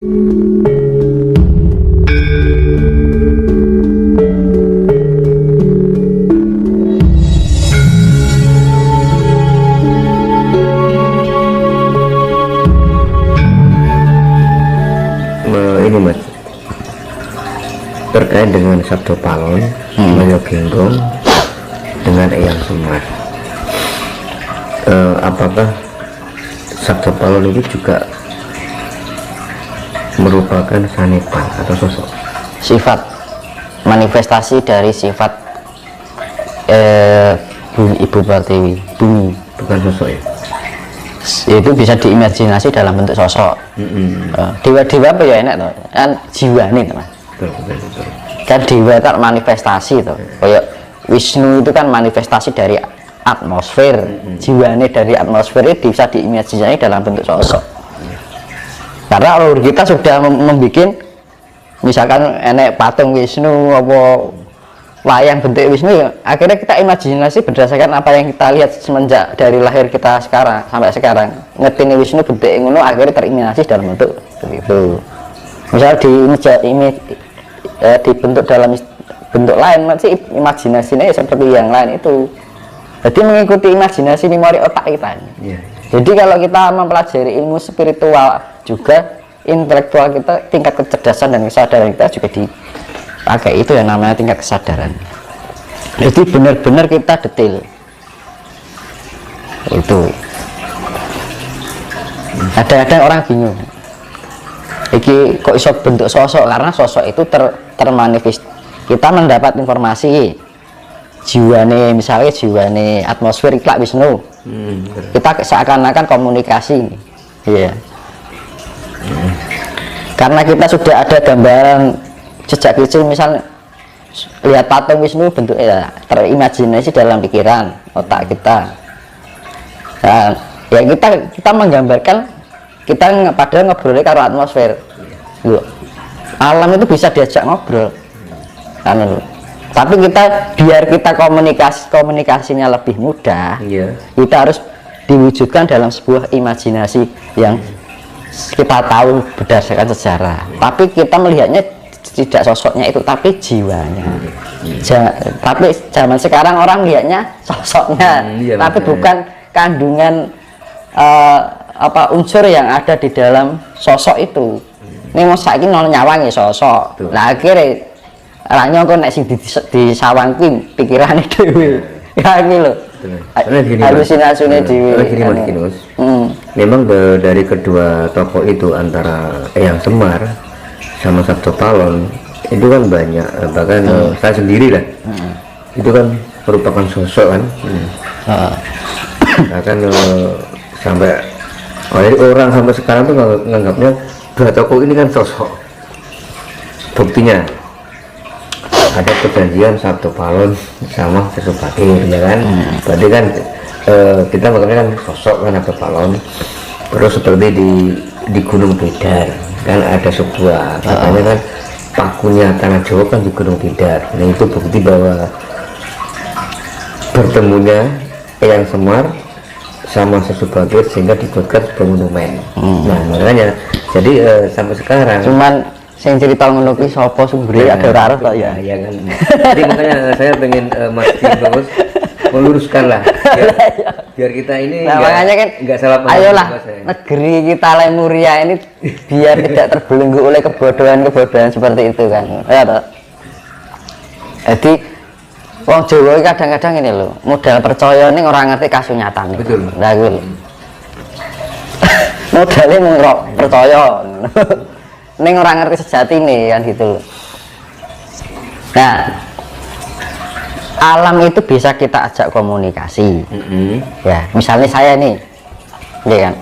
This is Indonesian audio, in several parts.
Ini Mas, terkait dengan Sabdo Palon, Mayo Genggong dengan Eyang Semar, apakah Sabdo Palon itu juga merupakan sanepan atau sosok? Sifat manifestasi dari sifat Ibu Pertiwi, bumi, bukan sosok ya? itu bisa diimajinasi dalam bentuk sosok. Dewa-dewa apa ya enak tuh kan jiwa nih teman. Betul. Kan dewa kan manifestasi tuh, kayak Wisnu itu kan manifestasi dari atmosfer. Jiwane dari atmosfer itu bisa diimajinasi dalam bentuk sosok. Karena leluhur kita sudah membuat misalkan enek patung Wisnu apa wayang bentuk Wisnu, ya akhirnya kita imajinasi berdasarkan apa yang kita lihat semenjak dari lahir kita sekarang sampai sekarang, ngerti Wisnu bentuk ngono akhirnya terimajinasi dalam bentuk begitu. Misal dibentuk dalam bentuk lain, masih imajinasinya seperti yang lain itu. Jadi mengikuti imajinasi memori otak kita. Jadi kalau kita mempelajari ilmu spiritual juga, intelektual kita, tingkat kecerdasan dan kesadaran kita juga dipakai, itu yang namanya tingkat kesadaran. Jadi benar-benar kita detail itu. Ada orang bingung, iki kok iso bentuk sosok, karena sosok itu termanifest. Kita mendapat informasi jiwane, misalnya jiwane atmosfer iklak Wisnu, kita seakan-akan komunikasi, karena kita sudah ada gambaran sejak kecil, misalnya lihat patung Wisnu bentuknya terimajinasi dalam pikiran otak kita. Nah, ya kita menggambarkan, kita padahal ngobrolnya karo atmosfer. Alam itu bisa diajak ngobrol kan, tapi biar kita komunikasinya lebih mudah, kita harus diwujudkan dalam sebuah imajinasi yang kita tahu berdasarkan sejarah, tapi kita melihatnya tidak sosoknya itu, tapi jiwanya. Tapi zaman sekarang orang lihatnya sosoknya, tapi bukan kandungan unsur yang ada di dalam sosok itu. Ini mau saiki nyawangi sosok. Nah akhirnya orangnya kok nek sing disawangki pikirane dhewe. Ya iki lho. Halusinasinya dhewe. Memang dari kedua tokoh itu, antara Eyang Semar sama Sabdo Palon, itu kan banyak, bahkan saya sendiri lah, itu kan merupakan sosok kan. Bahkan sampai orang sampai sekarang tuh menganggapnya dua tokoh ini kan sosok. Buktinya ada perjanjian Sabdo Palon sama Sesubagir, ya kan. Berarti kan kita menganggapnya kan sosok kan Sabdo Palon. Terus seperti di Gunung Bidar kan ada sebuah, katanya kan pakunya tanah Jawa kan di Gunung Bidar. Nah itu bukti bahwa bertemunya Eyang Semar sama Sesubagir sehingga dibuatkan sebuah monumen. Nah makanya jadi sampai sekarang cuman yang cerita menurut sopo sumbernya ada rarah kok ya. Iya kan. Jadi makanya saya pengen Mas Bagus meluruskan lah biar kita ini makanya kan nggak salah paham. Ayolah negeri kita Lemuria ini biar tidak terbelenggu oleh kebodohan seperti itu kan, ya toh. Jadi wong Jawa kadang-kadang ini loh, modal percaya nih orang ngerti kasunyatan. Betul. Nah gitu. Modalnya mengrok percaya neng orang ngerti sejati nih kan gitu. Nah alam itu bisa kita ajak komunikasi. Ya misalnya saya nih, ya kan,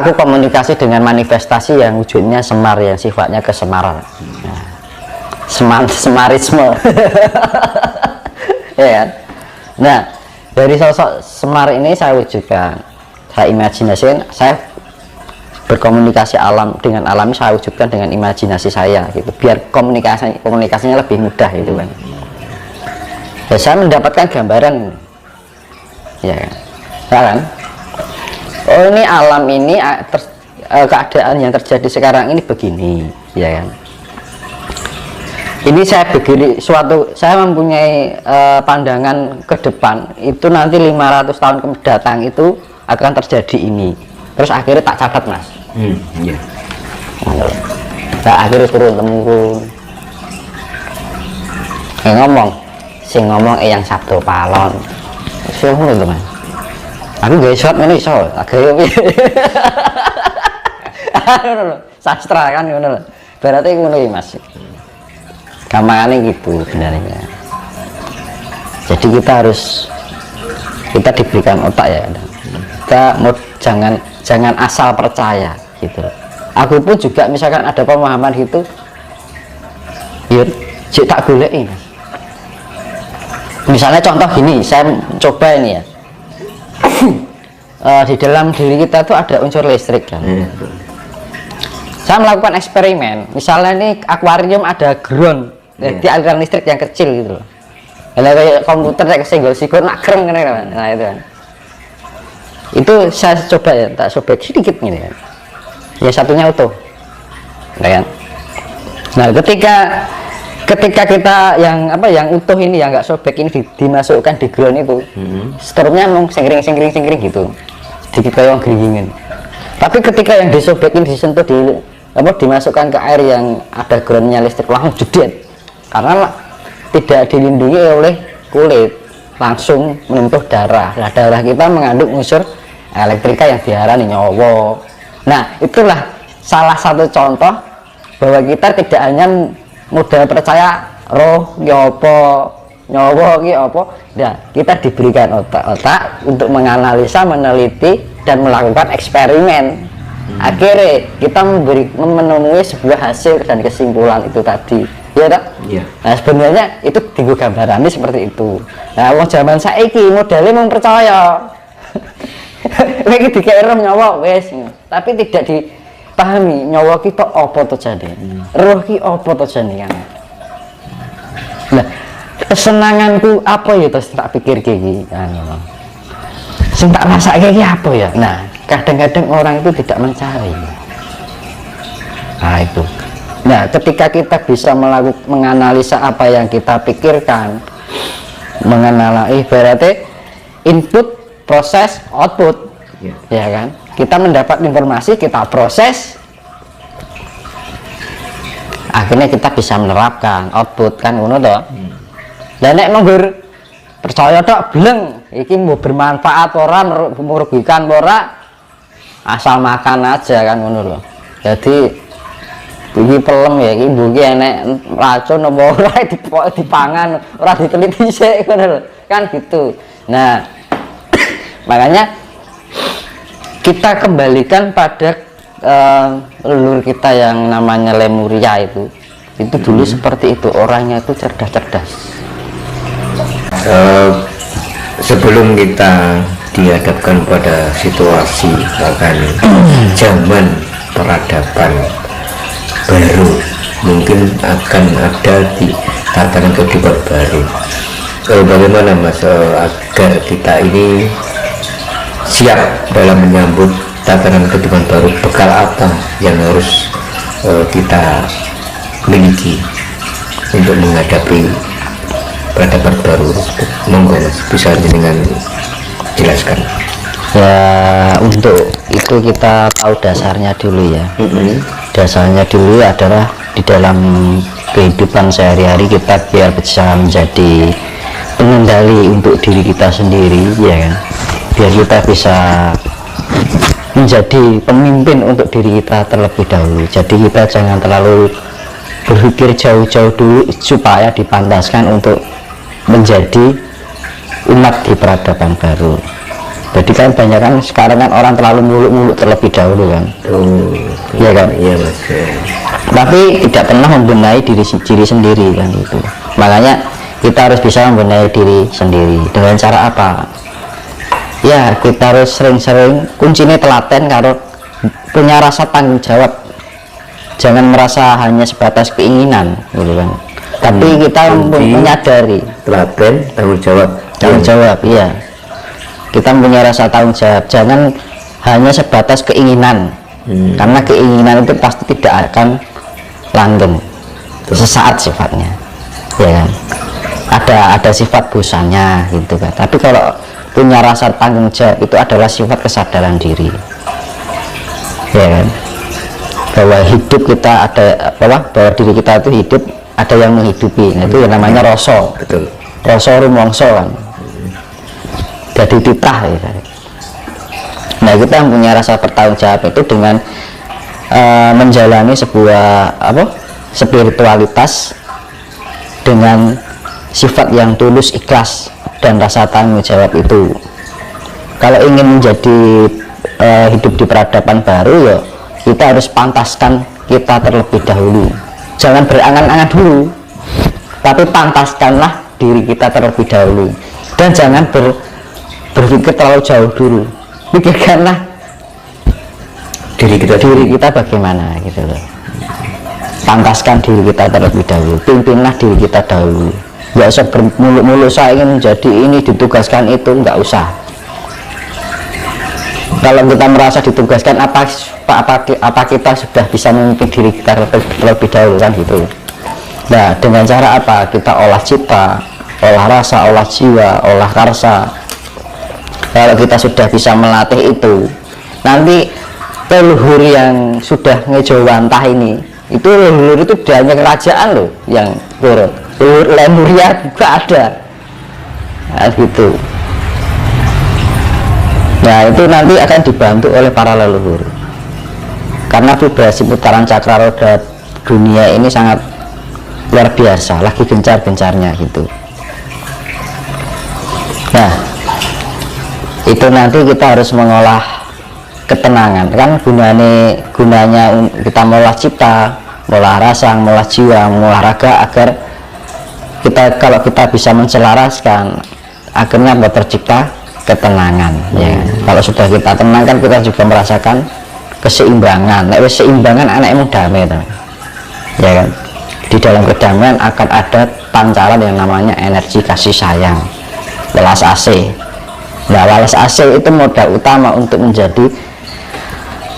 aku komunikasi dengan manifestasi yang wujudnya Semar, yang sifatnya kesemaran. Semarisme. Ya kan? Nah dari sosok Semar ini saya wujudkan, saya imajinasikan, saya berkomunikasi alam dengan alam, saya wujudkan dengan imajinasi saya gitu, biar komunikasinya lebih mudah gitu kan. Ya, saya mendapatkan gambaran, ya kan, oh ini alam ini keadaan yang terjadi sekarang ini begini, ya kan. Ini saya begini, saya mempunyai pandangan ke depan itu nanti 500 tahun mendatang itu akan terjadi ini. Terus akhirnya tak catat, Mas. Iya. Nah, akhirnya turun temurun. Sing ngomong yang Sabdo Palon. Sing ngono to, Mas. Aku gak iso ngene iso, agak sastra kan ngono lho. Berarti ngono iki, Mas. Gampangane gitu sebenarnya. Jadi kita diberikan otak ya. Kita mau jangan asal percaya gitu. Aku pun juga misalkan ada pemahaman gitu, ya cek tak goleki. Misalnya contoh gini, saya coba ini ya. Di dalam diri kita tuh ada unsur listrik kan. Saya melakukan eksperimen, misalnya ini akuarium ada ground, di aliran listrik yang kecil gitu loh. Kayak komputer kayak kesenggol sikur nak kereng kan, nah itu kan. Itu saya coba ya, tak sobek sedikit gini kan. Ya satunya utuh, kan. Nah ketika kita yang utuh ini yang nggak sobek ini dimasukkan di ground itu, strumnya mau singkring gitu, sedikit kayak geringin. Tapi ketika yang disobekin disentuh dimasukkan ke air yang ada groundnya listrik langsung jedet, karena tidak dilindungi oleh kulit, langsung menyentuh darah. Nah darah kita mengandung unsur elektrika yang diarani nyawa. Nah itulah salah satu contoh bahwa kita tidak hanya mudah percaya roh nyawa nah kita diberikan otak untuk menganalisa, meneliti dan melakukan eksperimen. Akhirnya kita menemui sebuah hasil dan kesimpulan itu tadi, ya tak? Iya. Nah sebenarnya itu tinggal gambarannya seperti itu. Nah wong zaman saiki modelnya mau percaya lagi dikira nyawa wes, tapi tidak dipahami nyawa kita apa to jane, roh ki apa to jane kan. Nah kesenanganku apa ya terus tak pikir gini kan, sing tak rasa kayak apa ya. Nah kadang-kadang orang itu tidak mencari. Nah itu. Nah ketika kita bisa menganalisa apa yang kita pikirkan, mengenali berarti input, proses, output, ya kan. Kita mendapat informasi, kita proses, akhirnya kita bisa menerapkan output kan ngono toh. Dan nek nunggu percaya tok bleng iki mau bermanfaat ora, merugikan ora, asal makan aja kan ngono loh. Jadi iki pelem ya iki mbuki enek racun apa ora dipangan, ora diteliti sik ngono lho. Kan gitu. Nah, makanya kita kembalikan pada leluhur kita yang namanya Lemuria itu dulu seperti itu, orangnya itu cerdas-cerdas. Sebelum kita dihadapkan pada situasi bahkan zaman peradaban baru, mungkin akan ada di tatanan kehidupan baru. Bagaimana Mas agar kita ini siap dalam menyambut tatanan kehidupan baru? Bekal apa yang harus kita miliki untuk menghadapi peradaban baru? Monggo Mas, bisa dengan jelaskan. Ya untuk itu kita tahu dasarnya dulu ya. Dasarnya dulu adalah di dalam kehidupan sehari-hari kita biar bisa menjadi pengendali untuk diri kita sendiri, ya kan. Biar kita bisa menjadi pemimpin untuk diri kita terlebih dahulu. Jadi kita jangan terlalu berpikir jauh-jauh dulu supaya dipantaskan untuk menjadi umat di peradaban baru. Jadi kan banyak kan sekarang kan orang terlalu muluk-muluk terlebih dahulu kan. Iya kan? Iya Mas. Tapi tidak pernah membenahi diri sendiri kan itu. Makanya kita harus bisa membenahi diri sendiri. Dengan cara apa? Ya kita harus sering-sering kuncinya telaten karo punya rasa tanggung jawab. Jangan merasa hanya sebatas keinginan gitu kan. Tapi kita menyadari telaten, tanggung jawab. Iya. Kita mempunyai rasa tanggung jawab. Jangan hanya sebatas keinginan. Karena keinginan itu pasti tidak akan langgeng, sesaat sifatnya, ya kan. Ada sifat bosannya gitu kan. Tapi kalau punya rasa tanggung jawab itu adalah sifat kesadaran diri, ya kan. Bahwa hidup kita ada bahwa diri kita itu hidup, ada yang menghidupi. Nah, itu yang namanya rasa. Betul. Rasa rumangsa kan. Jadi titah ya. Nah, kita punya rasa bertanggung jawab itu dengan menjalani sebuah spiritualitas dengan sifat yang tulus, ikhlas, dan rasa tanggung jawab itu. Kalau ingin menjadi hidup di peradaban baru, ya kita harus pantaskan kita terlebih dahulu. Jangan berangan-angan dulu, tapi pantaskanlah diri kita terlebih dahulu. Dan jangan berpikir terlalu jauh dulu. Pikirkanlah diri kita bagaimana gitu loh. Pantaskan diri kita terlebih dahulu, pimpinlah diri kita dahulu. Nggak usah bermuluk-muluk saya ingin menjadi ini, ditugaskan itu, nggak usah. Kalau kita merasa ditugaskan, apa kita sudah bisa memimpin diri kita terlebih dahulu kan gitu. Nah, dengan cara apa? Kita olah cipta, olah rasa, olah jiwa, olah karsa. Kalau kita sudah bisa melatih itu, nanti leluhur yang sudah ngejawantah ini, itu leluhur itu hanya kerajaan loh yang turun. Lemuria juga ada, nah, gitu. Nah, itu nanti akan dibantu oleh para leluhur, karena vibrasi putaran cakra roda dunia ini sangat luar biasa, lagi gencar-gencarnya gitu. Nah, itu nanti kita harus mengolah ketenangan, kan gunanya kita mengolah cipta, mengolah rasa, mengolah jiwa, mengolah raga, agar kalau kita bisa menselaraskan, akhirnya tercipta ketenangan, ya. Kalau sudah kita tenang kan kita juga merasakan keseimbangan. Nek wis seimbangan anakmu damai, ya kan. Di dalam kedamaian akan ada pancaran yang namanya energi kasih sayang, welas asih. Nah, welas asih itu modal utama untuk menjadi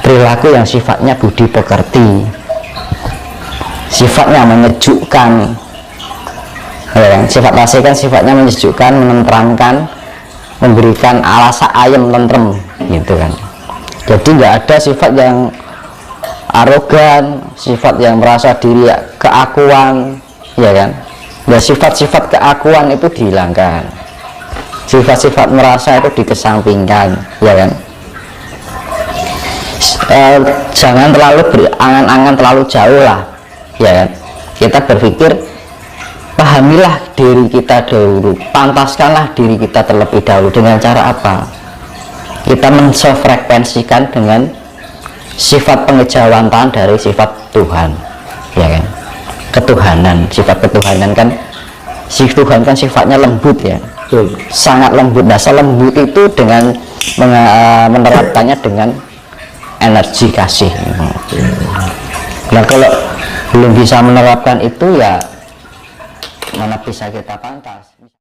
perilaku yang sifatnya budi pekerti, sifatnya menyejukkan, ya kan? Sifat asih kan sifatnya menyejukkan, menenteramkan, memberikan alasa ayem tentrem gitu kan. Jadi nggak ada sifat yang arogan, sifat yang merasa diri keakuan, ya kan. Ya, sifat-sifat keakuan itu dihilangkan, sifat-sifat merasa itu dikesampingkan, ya kan. Jangan terlalu berangan-angan terlalu jauh lah, ya kan. Kita berpikir, pahamilah diri kita dahulu, pantaskanlah diri kita terlebih dahulu. Dengan cara apa? Kita mensefrekuensikan dengan sifat pengejawantahan dari sifat Tuhan, ya kan. Ketuhanan, sifat ketuhanan kan, si Tuhan kan sifatnya lembut, ya. Sangat lembut. Nah, lembut itu dengan menerapkannya dengan energi kasih. Nah, kalau belum bisa menerapkan itu, ya mana bisa kita pantas.